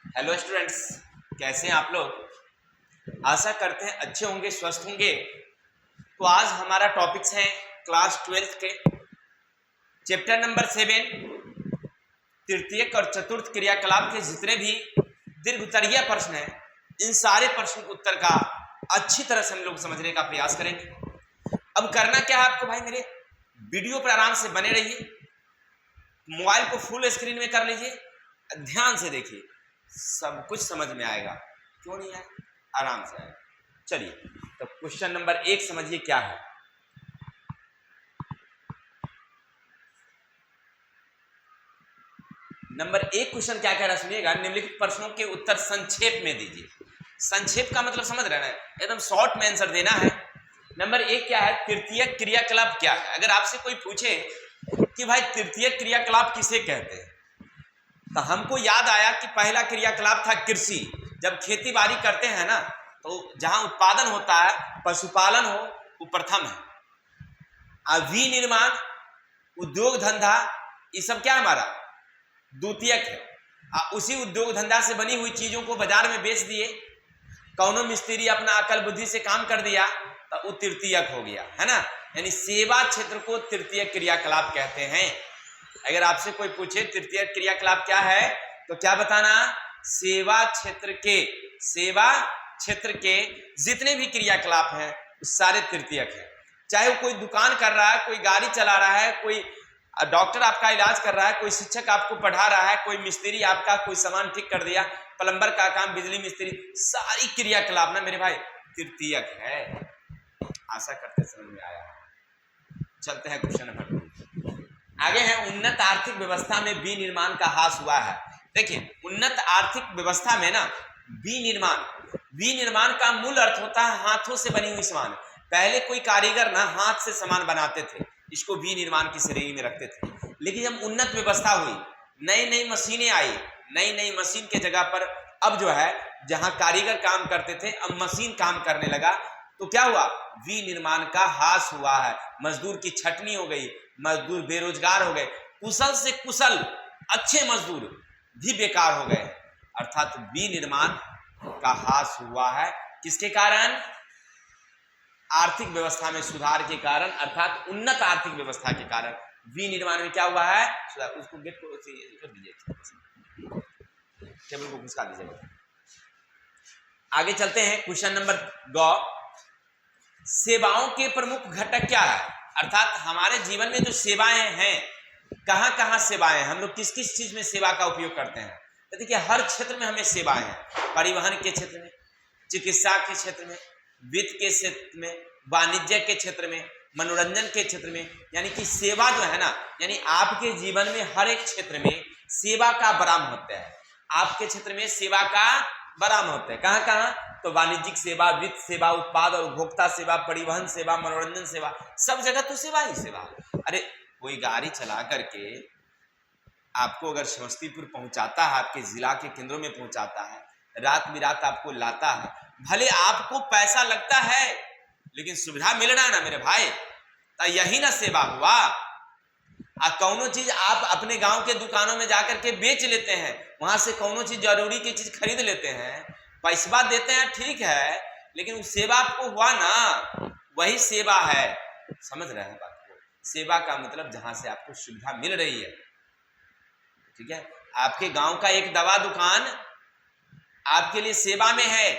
Hello students, कैसे हैं आप लोग। आशा करते हैं अच्छे होंगे, स्वस्थ होंगे। तो आज हमारा टॉपिक्स है क्लास 12 के चैप्टर नंबर 7 तृतीयक और चतुर्थ क्रियाकलाप के जितने भी दीर्घोत्तरीय प्रश्न हैं, इन सारे प्रश्न के उत्तर का अच्छी तरह से हम लोग समझने का प्रयास करेंगे। अब करना क्या है आपको भाई, मेरे वीडियो पर आराम से बने रहिए, मोबाइल को फुल स्क्रीन में कर लीजिए, ध्यान से देखिए, सब कुछ समझ में आएगा। क्यों नहीं आएगा, आराम से आएगा। चलिए तो क्वेश्चन नंबर 1 समझिए क्या है। नंबर 1 क्वेश्चन क्या कह रहा है सुनिएगा। निम्नलिखित प्रश्नों के उत्तर संक्षेप में दीजिए। संक्षेप का मतलब समझ रहे हैं, एकदम शॉर्ट में आंसर देना है। नंबर 1 क्या है, तृतीयक क्रियाकलाप क्या है। अगर आपसे कोई पूछे कि भाई तृतीयक क्रियाकलाप किसे कहते हैं, तो हमको याद आया कि पहला क्रियाकलाप था कृषि। जब खेती बाड़ी करते हैं ना, तो जहां उत्पादन होता है, पशुपालन हो, वो प्रथम है। विनिर्माण, उद्योग धंधा, ये सब क्या हमारा द्वितीयक है। उसी उद्योग धंधा से बनी हुई चीजों को बाजार में बेच दिए, कौनो मिस्त्री अपना अकल बुद्धि से काम कर दिया, तो वो तृतीयक हो गया, है ना। यानी सेवा क्षेत्र को तृतीयक क्रियाकलाप कहते हैं। अगर आपसे कोई पूछे तृतीयक क्रियाकलाप क्या है, तो क्या बताना, सेवा क्षेत्र के जितने भी क्रियाकलाप हैं सारे तृतीयक हैं। चाहे वो कोई दुकान कर रहा है, कोई गाड़ी चला रहा है, कोई डॉक्टर आपका इलाज कर रहा है, कोई शिक्षक आपको पढ़ा रहा है, कोई मिस्त्री आपका कोई सामान ठीक कर दिया, प्लम्बर का काम, बिजली मिस्त्री, सारी क्रियाकलाप ना मेरे भाई तृतीयक है। आशा करते समझ में आया। चलते हैं क्वेश्चन नंबर 2 आगे है। उन्नत आर्थिक व्यवस्था में विनिर्माण का ह्रास हुआ है। देखिए, उन्नत आर्थिक व्यवस्था में ना विनिर्माण का मूल अर्थ होता है हाथों से बनी हुई सामान। पहले कोई कारीगर ना हाथ से सामान बनाते थे, इसको विनिर्माण की श्रेणी में रखते थे। लेकिन जब उन्नत व्यवस्था हुई, नई नई मशीनें आई, नई मशीन के जगह पर अब जो है, जहां कारीगर काम करते थे अब मशीन काम करने लगा, तो क्या हुआ, विनिर्माण का ह्रास हुआ है। मजदूर की छटनी हो गई, मजदूर बेरोजगार हो गए, कुशल से कुशल अच्छे मजदूर भी बेकार हो गए। अर्थात विनिर्माण का ह्रास हुआ है। किसके कारण, आर्थिक व्यवस्था में सुधार के कारण, अर्थात उन्नत आर्थिक व्यवस्था के कारण विनिर्माण में क्या हुआ है, सुधार। उसको गेट को कर दीजिए, टेबल को घुसका दीजिए। आगे चलते हैं क्वेश्चन नंबर 2। सेवाओं के प्रमुख घटक क्या है। अर्थात हमारे जीवन में जो सेवाएं हैं, कहाँ कहाँ सेवाएं, हम लोग किस किस चीज में सेवा का उपयोग करते हैं। तो देखिए, हर क्षेत्र में हमें सेवाएं हैं। परिवहन के क्षेत्र में, चिकित्सा के क्षेत्र में, वित्त के क्षेत्र में, वाणिज्य के क्षेत्र में, मनोरंजन के क्षेत्र में। यानी कि सेवा जो है ना, यानी आपके जीवन में हर एक क्षेत्र में सेवा का बड़ा महत्व है। आपके क्षेत्र में सेवा का बड़ा महत्व है। कहाँ कहाँ, तो वाणिज्यिक सेवा, वित्त सेवा, उत्पाद और उपभोक्ता सेवा, परिवहन सेवा, मनोरंजन सेवा, सब जगह तो सेवा ही सेवा। अरे कोई गाड़ी चला करके आपको अगर समस्तीपुर पहुंचाता है, आपके जिला के केंद्रों में पहुंचाता है, रात बिरात आपको लाता है, भले आपको पैसा लगता है, लेकिन सुविधा मिल रहा है ना मेरे भाई, तो यही ना सेवा हुआ। कौनो चीज आप अपने गांव के दुकानों में जाकर के बेच लेते हैं, वहां से कौनो चीज जरूरी की चीज खरीद लेते हैं, पैसा देते हैं, ठीक है, लेकिन वो सेवा आपको हुआ ना, वही सेवा है। समझ रहे हैं बात को। सेवा का मतलब जहां से आपको सुविधा मिल रही है, ठीक है। आपके गांव का एक दवा दुकान आपके लिए सेवा में है,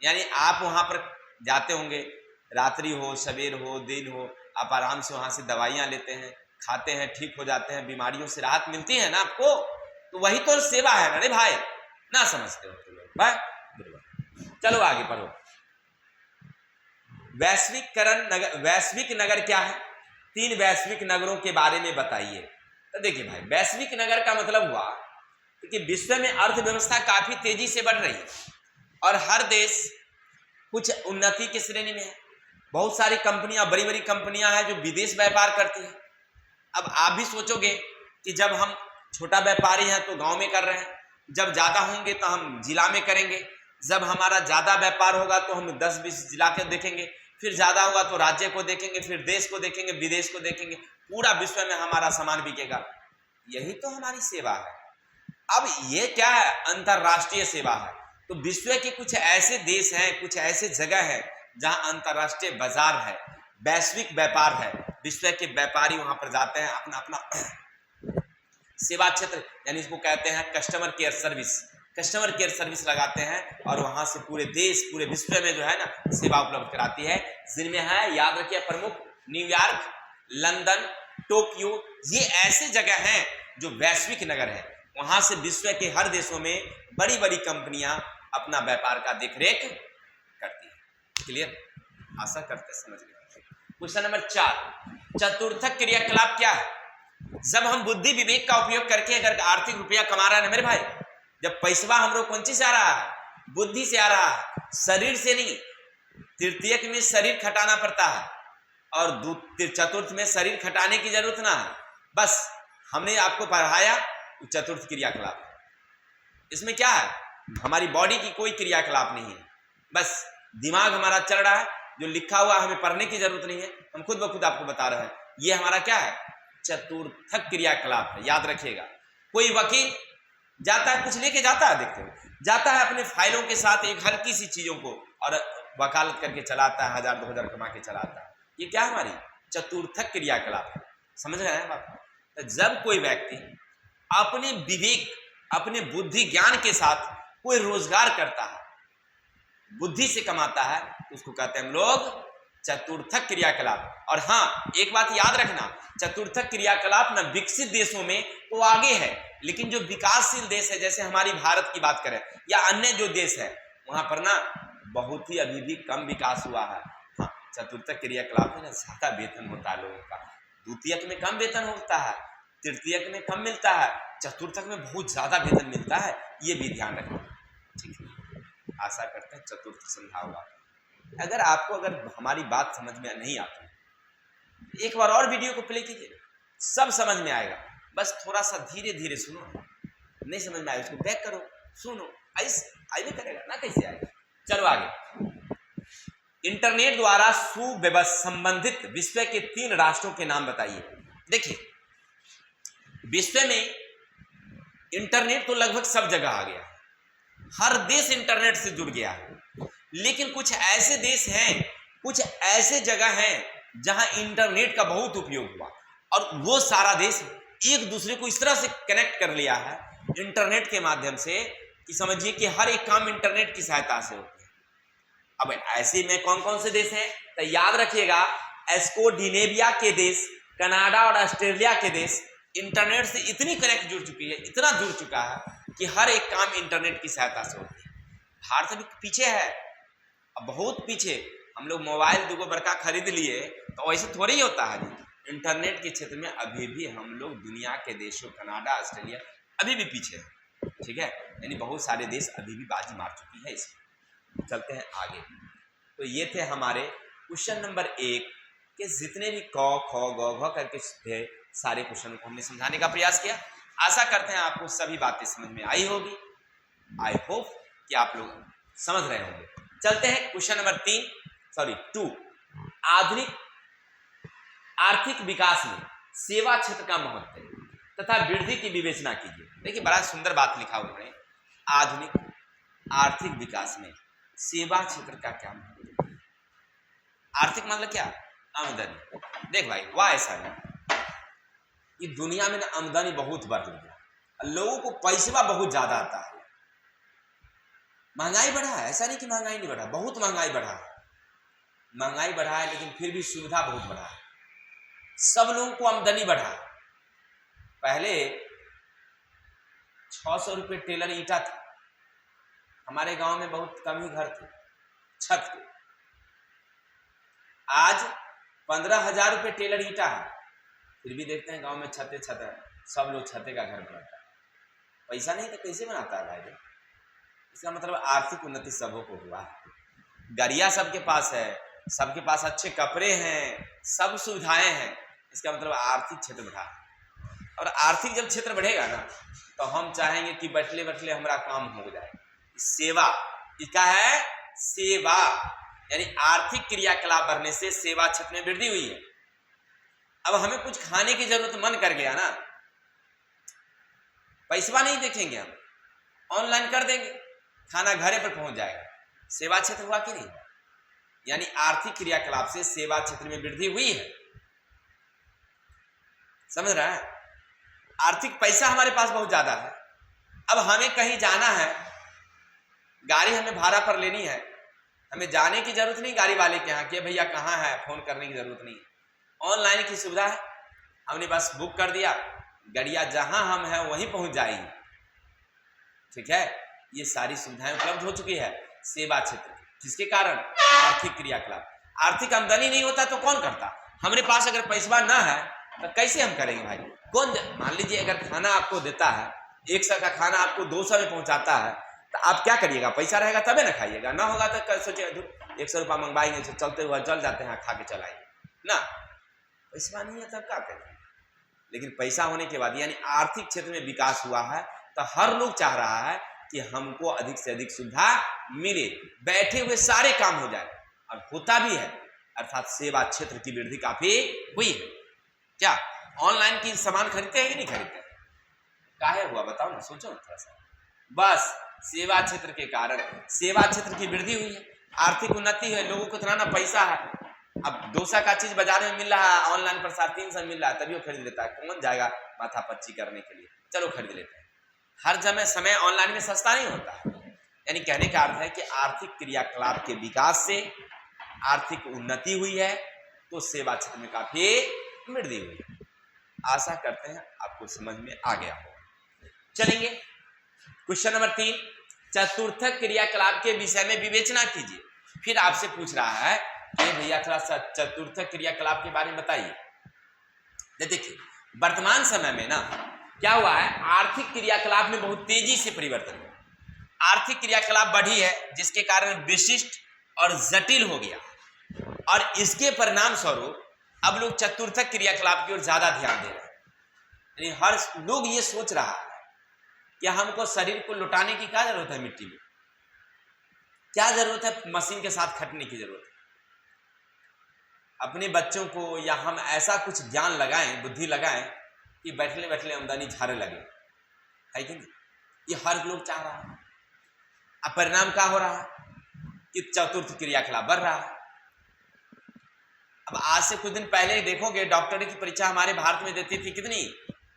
यानी आप वहां पर जाते होंगे, रात्रि हो, सवेर हो, दिन हो, आप आराम से वहां से दवाइयां लेते हैं, खाते हैं, ठीक हो जाते हैं, बीमारियों से राहत मिलती है ना आपको, तो वही तो सेवा है ना रे भाई। ना समझते हो तो लोग भाई। चलो आगे पढ़ो। वैश्विक नगर क्या है। 3 वैश्विक नगरों के बारे में बताइए। तो देखिए भाई, वैश्विक नगर का मतलब हुआ कि विश्व में अर्थव्यवस्था काफी तेजी से बढ़ रही है और हर देश कुछ उन्नति की श्रेणी में है। बहुत सारी कंपनियां, बड़ी बड़ी कंपनियां हैं जो विदेश व्यापार करती हैं। अब आप भी सोचोगे कि जब हम छोटा व्यापारी हैं तो गांव में कर रहे हैं, जब ज्यादा होंगे तो हम जिला में करेंगे, जब हमारा ज्यादा व्यापार होगा तो हम 10-20 जिला के देखेंगे, फिर ज्यादा होगा तो राज्य को देखेंगे, फिर देश को देखेंगे, विदेश को देखेंगे, पूरा विश्व में हमारा सामान बिकेगा। यही तो हमारी सेवा है। अब ये क्या है, अंतरराष्ट्रीय सेवा है। तो विश्व के कुछ ऐसे देश हैं, कुछ ऐसे जगह है जहां अंतरराष्ट्रीय बाजार है, वैश्विक व्यापार है, विश्व के व्यापारी वहां पर जाते हैं, अपना अपना सेवा क्षेत्र, यानी इसको कहते हैं customer care service, customer care service लगाते हैं और वहां से पूरे देश, पूरे विश्व में जो है ना सेवा उपलब्ध कराती है, जिनमें है, याद रखिए, प्रमुख न्यूयॉर्क, लंदन, टोक्यो, ये ऐसे जगह हैं जो वैश्विक नगर है। वहां से विश्व के हर देशों में बड़ी बड़ी कंपनियां अपना व्यापार का देखरेख करती है। क्लियर? आशा करते समझ गए। क्वेश्चन नंबर 4, चतुर्थक क्रियाकलाप क्या है? जब हम बुद्धि विवेक का उपयोग करके अगर आर्थिक रुपया कमा रहे हैं ना मेरे भाई, जब पैसा हम लोग कौन चीज से आ रहा है? बुद्धि से आ रहा है, शरीर से नहीं। तृतीयक में शरीर खटाना पड़ता है और चतुर्थ में शरीर खटाने की जरूरत ना है, बस हमने आपको पढ़ाया चतुर्थ क्रियाकलाप। इसमें क्या है, हमारी बॉडी की कोई क्रियाकलाप नहीं है, बस दिमाग हमारा चल रहा है, जो लिखा हुआ हमें पढ़ने की जरूरत नहीं है, हम खुद ब खुद आपको बता रहे हैं। ये हमारा क्या है, चतुर्थक क्रियाकलाप है, याद रखिएगा। कोई वकील जाता है, कुछ लेके जाता है, देखते हो, जाता है अपने फाइलों के साथ एक हल्की सी चीजों को और वकालत करके चलाता है, 1000-2000 कमा के चलाता है। ये क्या हमारी चतुर्थक क्रियाकलाप है। समझ रहे हैं बात? तो जब कोई व्यक्ति अपने विवेक, अपने बुद्धि ज्ञान के साथ कोई रोजगार करता है, बुद्धि से कमाता है, तो उसको कहते हैं हम लोग चतुर्थक क्रियाकलाप। और हाँ, एक बात याद रखना, चतुर्थक क्रियाकलाप ना विकसित देशों में तो आगे है, लेकिन जो विकासशील देश है, जैसे हमारी भारत की बात करें या अन्य जो देश है, वहां पर ना बहुत ही अभी भी कम विकास हुआ है। हाँ, चतुर्थक क्रियाकलाप में ना ज्यादा वेतन होता है लोगों का, द्वितीयक में कम वेतन होता है, तृतीयक में कम मिलता है, चतुर्थक में बहुत ज्यादा वेतन मिलता है। ये भी ध्यान रखना, ठीक है? आशा करते हैं चतुर्थ समझा होगा। अगर आपको हमारी बात समझ में नहीं आती, एक बार और वीडियो को प्ले कीजिए, सब समझ में आएगा। बस थोड़ा सा धीरे धीरे सुनो, नहीं समझ में आए उसको बैक करो, सुनो, ऐसे करेगा ना, कैसे आएगा। चलो आगे। इंटरनेट द्वारा सुव्यवस्थित संबंधित विश्व के 3 राष्ट्रों के नाम बताइए। देखिए, विश्व में इंटरनेट तो लगभग सब जगह आ गया, हर देश इंटरनेट से जुड़ गया है, लेकिन कुछ ऐसे देश हैं, कुछ ऐसे जगह हैं जहां इंटरनेट का बहुत उपयोग हुआ और वो सारा देश एक दूसरे को इस तरह से कनेक्ट कर लिया है इंटरनेट के माध्यम से कि समझिए कि हर एक काम इंटरनेट की सहायता से होता है। अब ऐसे में कौन कौन से देश हैं, तो याद रखिएगा, स्कैंडिनेविया के देश, कनाडा और ऑस्ट्रेलिया के देश इंटरनेट से इतनी कनेक्ट जुड़ चुकी है, इतना जुड़ चुका है कि हर एक काम इंटरनेट की सहायता से होती है। भारत अभी पीछे है, अब बहुत पीछे। हम लोग मोबाइल 2 बड़का खरीद लिए तो वैसे थोड़ी ही होता है। इंटरनेट के क्षेत्र में अभी भी हम लोग दुनिया के देशों, कनाडा, ऑस्ट्रेलिया अभी भी पीछे है, ठीक है? यानी बहुत सारे देश अभी भी बाजी मार चुकी है इसमें। चलते हैं आगे। तो ये थे हमारे क्वेश्चन नंबर 1 के जितने भी क, ख, ग, घ करके थे, सारे क्वेश्चन को हमने समझाने का प्रयास किया। आशा करते हैं आपको सभी बातें समझ में आई होगी। आई होप कि आप लोग समझ रहे होंगे। चलते हैं क्वेश्चन नंबर 2। आधुनिक आर्थिक विकास में सेवा क्षेत्र का महत्व तथा वृद्धि की विवेचना कीजिए। देखिए, बड़ा सुंदर बात लिखा हुआ है, आधुनिक आर्थिक विकास में सेवा क्षेत्र का क्या महत्व। आर्थिक मतलब क्या? आमदनी। देख भाई, वाह ऐसा नहीं, ये दुनिया में ना आमदनी बहुत बढ़ गई है, लोगों को पैसा बहुत ज्यादा आता है। महंगाई बढ़ा है, ऐसा नहीं कि महंगाई नहीं बढ़ा, बहुत महंगाई बढ़ा है, महंगाई बढ़ा है, लेकिन फिर भी सुविधा बहुत बढ़ा है, सब लोगों को आमदनी बढ़ा है। पहले 600 रुपये टेलर ईटा था, हमारे गांव में बहुत कम ही घर थे छत के। आज 15,000 रुपये टेलर ईटा है, फिर भी देखते हैं गांव में छत है, सब लोग छते का घर बनाता है। पैसा नहीं तो कैसे बनाता है भाई? इसका मतलब आर्थिक उन्नति सबों को हुआ है, गाड़ियां सबके पास है, सबके पास अच्छे कपड़े हैं, सब सुविधाएं हैं। इसका मतलब आर्थिक क्षेत्र बढ़ा है। और आर्थिक जब क्षेत्र बढ़ेगा ना, तो हम चाहेंगे कि बैठले बैठले हमारा काम हो जाए। सेवा, इसका है सेवा, यानी आर्थिक क्रियाकलाप बढ़ने से सेवा क्षेत्र में वृद्धि हुई है। अब हमें कुछ खाने की जरूरत मन कर गया ना, पैसा नहीं देखेंगे, हम ऑनलाइन कर देंगे, खाना घरे पर पहुंच जाएगा। सेवा क्षेत्र हुआ कि नहीं? यानी आर्थिक क्रियाकलाप से सेवा क्षेत्र में वृद्धि हुई है। समझ रहा है? आर्थिक पैसा हमारे पास बहुत ज्यादा है। अब हमें कहीं जाना है, गाड़ी हमें भाड़ा पर लेनी है, हमें जाने की जरूरत नहीं गाड़ी वाले के यहाँ कि भैया कहाँ है, फोन करने की जरूरत नहीं। ऑनलाइन की सुविधा है, हमने बस बुक कर दिया, गाड़िया जहां हम हैं वहीं पहुंच जाएगी। ठीक है, ये सारी सुविधाएं उपलब्ध हो चुकी है सेवा क्षेत्र की, जिसके कारण आर्थिक क्रियाकलाप, आर्थिक आमदनी नहीं होता तो कौन करता? हमारे पास अगर पैसा ना है तो कैसे हम करेंगे भाई? कौन? मान लीजिए अगर खाना आपको देता है, 100 का खाना आपको 200 में पहुंचाता है, तो आप क्या करिएगा? पैसा रहेगा तबे ना खाइएगा, ना होगा तो सोचिए 100 रुपया मंगवाएंगे, चलते हुए चल जाते हैं, खा के चलाएंगे ना। पैसा नहीं है तब क्या करेंगे? लेकिन पैसा होने के बाद यानी आर्थिक क्षेत्र में विकास हुआ है, तो हर लोग चाह रहा है कि हमको अधिक से अधिक सुविधा मिले, बैठे हुए सारे काम हो जाए, और होता भी है। अर्थात सेवा क्षेत्र की वृद्धि काफी हुई है। क्या ऑनलाइन की सामान खरीदते हैं कि नहीं खरीदते? काहे हुआ बताओ ना, सोचो ना थोड़ा सा। बस सेवा क्षेत्र के कारण सेवा क्षेत्र की वृद्धि हुई है, आर्थिक उन्नति है, लोगों को इतना ना पैसा है। अब 200 का चीज बाजार में मिल रहा है, ऑनलाइन पर 350 मिल रहा है, तभी वो खरीद लेता है। कौन जाएगा माथा पच्ची करने के लिए? चलो खरीद लेते हैं। हर समय ऑनलाइन में सस्ता नहीं होता। यानी कहने का अर्थ है कि आर्थिक क्रियाकलाप के विकास से आर्थिक उन्नति हुई है, तो सेवा क्षेत्र में काफी वृद्धि हुई है। आशा करते हैं आपको समझ में आ गया हो। चलेंगे क्वेश्चन नंबर 3, चतुर्थक क्रियाकलाप के विषय में विवेचना कीजिए। फिर आपसे पूछ रहा है कि भैया थोड़ा सा चतुर्थक क्रियाकलाप के बारे में बताइए। देखिए वर्तमान समय में ना क्या हुआ है, आर्थिक क्रियाकलाप में बहुत तेजी से परिवर्तन हुआ। आर्थिक क्रियाकलाप बढ़ी है, जिसके कारण विशिष्ट और जटिल हो गया, और इसके परिणाम स्वरूप अब लोग चतुर्थक क्रियाकलाप की ओर ज्यादा ध्यान दे रहे हैं। यानी हर लोग ये सोच रहा है कि हमको शरीर को लौटाने की क्या जरूरत है, मिट्टी में क्या जरूरत है, मशीन के साथ खटने की जरूरत है। अपने बच्चों को या हम ऐसा कुछ ज्ञान लगाएं, बुद्धि लगाएं कि बैठले बैठले आमदनी झाड़े लगे, है कि नहीं? ये हर लोग चाह रहा है। अब परिणाम क्या हो रहा है कि चतुर्थ क्रियाकलाप बढ़ रहा है। अब आज से कुछ दिन पहले देखोगे, डॉक्टरी की परीक्षा हमारे भारत में देती थी कितनी?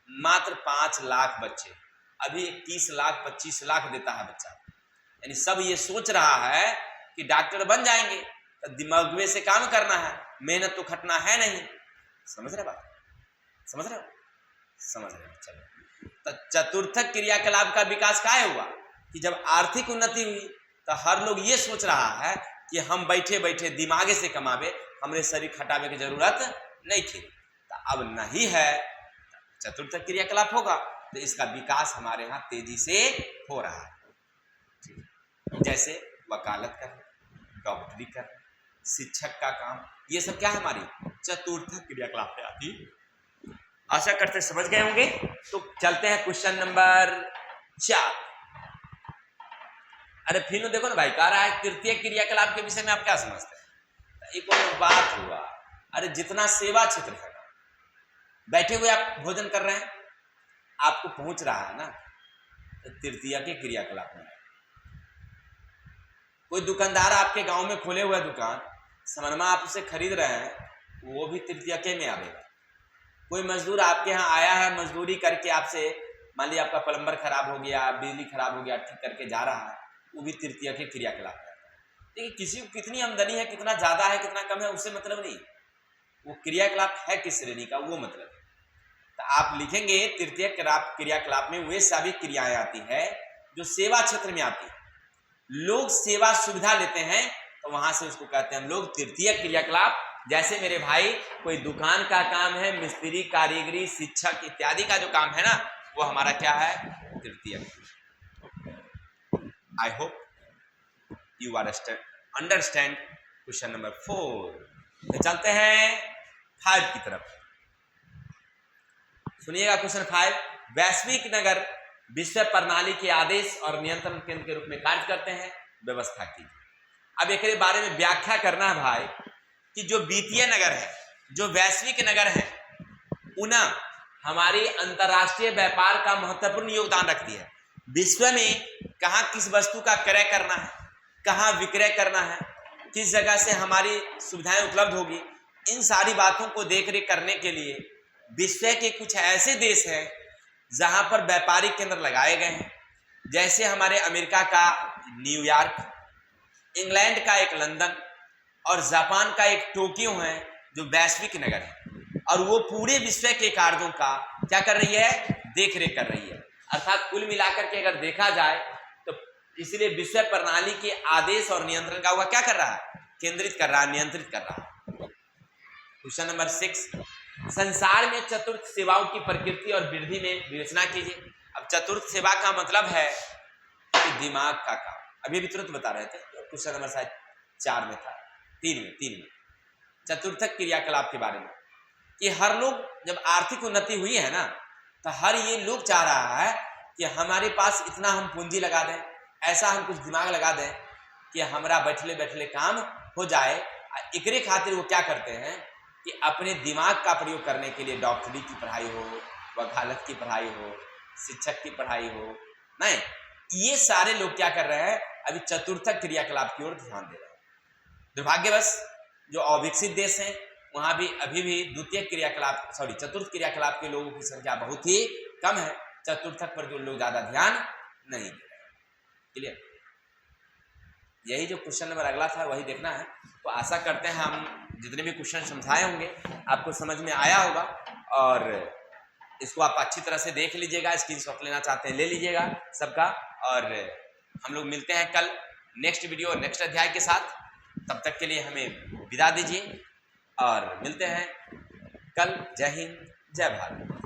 मात्र 5 लाख बच्चे, अभी 21 लाख 25 लाख देता है बच्चा। यानी सब ये सोच रहा है कि डॉक्टर बन जाएंगे, तो दिमाग में से काम करना है, मेहनत तो खटना है नहीं। समझ रहे बात? समझ रहे हो? समझ रहे हो? चलो, तो चतुर्थक क्रियाकलाप का विकास क्या हुआ कि जब आर्थिक उन्नति हुई, तो हर लोग ये सोच रहा है कि हम बैठे बैठे दिमागे से कमावे, हमरे शरीर खटावे की जरूरत नहीं थी। तो अब नहीं है, चतुर्थक क्रियाकलाप होगा तो इसका विकास हमारे यहाँ तेजी से हो रहा है। जैसे वकालत कर, डॉक्टरी कर, शिक्षक का काम, ये सब क्या है, हमारी चतुर्थक क्रियाकलाप में आती। आशा करते समझ गए होंगे। तो चलते हैं क्वेश्चन नंबर 4। अरे फिर देखो ना भाई, कह रहा है तृतीय क्रियाकलाप के विषय में आप क्या समझते हैं? एक और बात हुआ, अरे जितना सेवा क्षेत्र है, बैठे हुए आप भोजन कर रहे हैं, आपको पहुंच रहा है ना, तो तृतीय के क्रियाकलाप में। कोई दुकानदार आपके गांव में खोले हुआ दुकान, सामान आप उसे खरीद रहे हैं, वो भी तृतीय में आएगा। कोई मजदूर आपके यहाँ आया है, मजदूरी करके आपसे, मान लीजिए आपका प्लम्बर खराब हो गया, बिजली खराब हो गया, ठीक करके जा रहा है, वो भी तृतीय के क्रियाकलाप है। देखिए किसी को कितनी आमदनी है, कितना ज्यादा है कितना कम है, उससे मतलब नहीं, वो क्रियाकलाप है किस श्रेणी का, वो मतलब है। तो आप लिखेंगे तृतीय क्रियाकलाप में वे सभी क्रियाएं आती है जो सेवा क्षेत्र में आती है। लोग सेवा सुविधा लेते हैं, तो वहां से उसको कहते हैं हम लोग तृतीय क्रियाकलाप। जैसे मेरे भाई कोई दुकान का काम है, मिस्त्री, कारीगरी, शिक्षक इत्यादि का जो काम है ना, वो हमारा क्या है, तृतीय। I hope you understand question number 4। चलते हैं 5 की तरफ। सुनिएगा क्वेश्चन 5। वैश्विक नगर विश्व प्रणाली के आदेश और नियंत्रण केंद्र के रूप में कार्य करते हैं, व्यवस्था की। अब एक बारे में व्याख्या करना है भाई कि जो वित्तीय नगर है, जो वैश्विक नगर है, उन्हें हमारी अंतर्राष्ट्रीय व्यापार का महत्वपूर्ण योगदान रखती है। विश्व में कहाँ किस वस्तु का क्रय करना है, कहाँ विक्रय करना है, किस जगह से हमारी सुविधाएं उपलब्ध होगी, इन सारी बातों को देखरेख करने के लिए विश्व के कुछ ऐसे देश हैं जहां पर व्यापारिक केंद्र लगाए गए हैं। जैसे हमारे अमेरिका का न्यूयॉर्क, इंग्लैंड का एक लंदन और जापान का एक टोक्यो है, जो वैश्विक नगर है और वो पूरे विश्व के कार्यों का क्या कर रही है, देख रेख कर रही है। अर्थात कुल मिलाकर के अगर देखा जाए तो इसलिए विश्व प्रणाली के आदेश और नियंत्रण का हुआ क्या कर रहा है, केंद्रित कर रहा है, नियंत्रित कर रहा है। क्वेश्चन नंबर 6, संसार में चतुर्थ सेवाओं की प्रकृति और वृद्धि में विवेचना कीजिए। अब चतुर्थ सेवा का मतलब है कि दिमाग का काम, अभी तुरंत बता रहे थे, क्वेश्चन नंबर शायद 4 में था, 3 में चतुर्थक क्रियाकलाप के बारे में, कि हर लोग जब आर्थिक उन्नति हुई है ना, तो हर ये लोग चाह रहा है कि हमारे पास इतना हम पूंजी लगा दें, ऐसा हम कुछ दिमाग लगा दें कि हमारा बैठले बैठले काम हो जाए। एकरे खातिर वो क्या करते हैं कि अपने दिमाग का प्रयोग करने के लिए डॉक्टरी की पढ़ाई हो, वकालत की पढ़ाई हो, शिक्षक की पढ़ाई हो, नहीं, ये सारे लोग क्या कर रहे हैं, अभी चतुर्थक क्रियाकलाप की ओर ध्यान दे रहे हैं। दुर्भाग्यवश जो अविकसित देश हैं वहां भी अभी भी चतुर्थ क्रियाकलाप के लोगों की संख्या बहुत ही कम है। चतुर्थक पर जो लोग ज्यादा ध्यान नहीं दे रहे हैं। क्लियर? यही जो क्वेश्चन नंबर अगला था वही देखना है। तो आशा करते हैं हम जितने भी क्वेश्चन समझाए होंगे आपको समझ में आया होगा, और इसको आप अच्छी तरह से देख लीजिएगा, स्क्रीनशॉट लेना चाहते हैं ले लीजिएगा सबका, और हम लोग मिलते हैं कल नेक्स्ट वीडियो और नेक्स्ट अध्याय के साथ। तब तक के लिए हमें विदा दीजिए और मिलते हैं कल। जय हिंद, जय भारत।